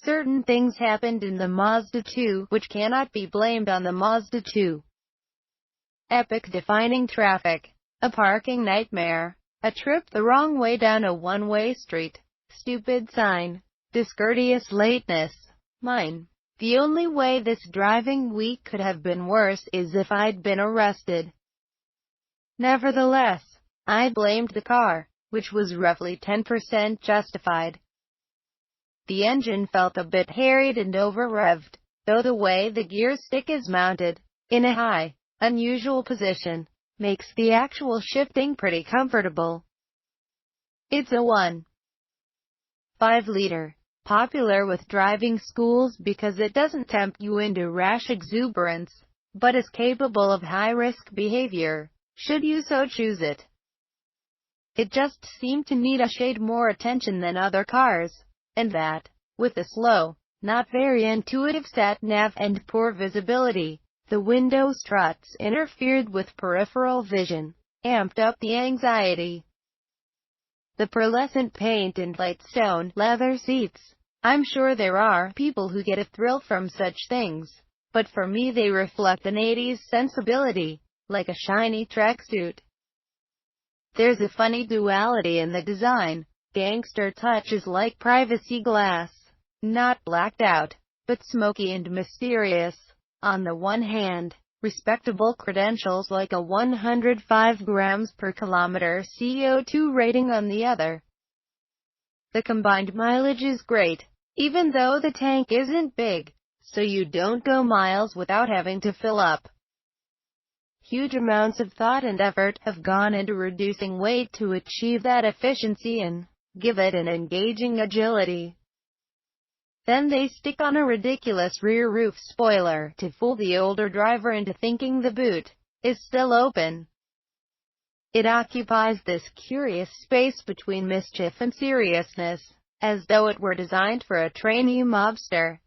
Certain things happened in the Mazda 2, which cannot be blamed on the Mazda 2. Epic defining traffic. A parking nightmare. A trip the wrong way down a one-way street. Stupid sign. Discourteous lateness. Mine. The only way this driving week could have been worse is if I'd been arrested. Nevertheless, I blamed the car, which was roughly 10% justified. The engine felt a bit harried and over-revved, though the way the gear stick is mounted, in a high, unusual position, makes the actual shifting pretty comfortable. It's a 1.5-liter, popular with driving schools because it doesn't tempt you into rash exuberance, but is capable of high-risk behavior, should you so choose it. It just seemed to need a shade more attention than other cars, and that, with a slow, not very intuitive sat-nav and poor visibility, the window struts interfered with peripheral vision, amped up the anxiety. The pearlescent paint and light stone leather seats. I'm sure there are people who get a thrill from such things, but for me they reflect an 80s sensibility, like a shiny tracksuit. There's a funny duality in the design. Gangster touch is like privacy glass, not blacked out, but smoky and mysterious, on the one hand, respectable credentials like a 105 grams per kilometer CO2 rating on the other. The combined mileage is great, even though the tank isn't big, so you don't go miles without having to fill up. Huge amounts of thought and effort have gone into reducing weight to achieve that efficiency and give it an engaging agility. Then they stick on a ridiculous rear roof spoiler to fool the older driver into thinking the boot is still open. It occupies this curious space between mischief and seriousness, as though it were designed for a trainee mobster.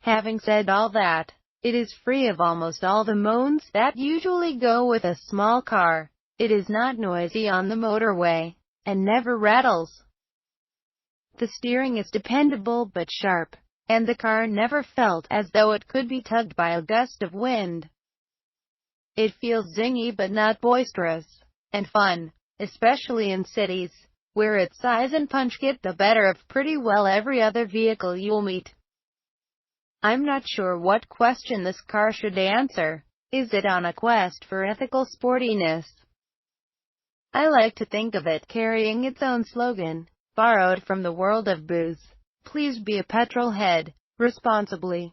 Having said all that, it is free of almost all the moans that usually go with a small car. It is not noisy on the motorway, and never rattles. The steering is dependable but sharp, and the car never felt as though it could be tugged by a gust of wind. It feels zingy but not boisterous, and fun, especially in cities, where its size and punch get the better of pretty well every other vehicle you'll meet. I'm not sure what question this car should answer. Is it on a quest for ethical sportiness? I like to think of it carrying its own slogan, borrowed from the world of booze. Please be a petrol head, responsibly.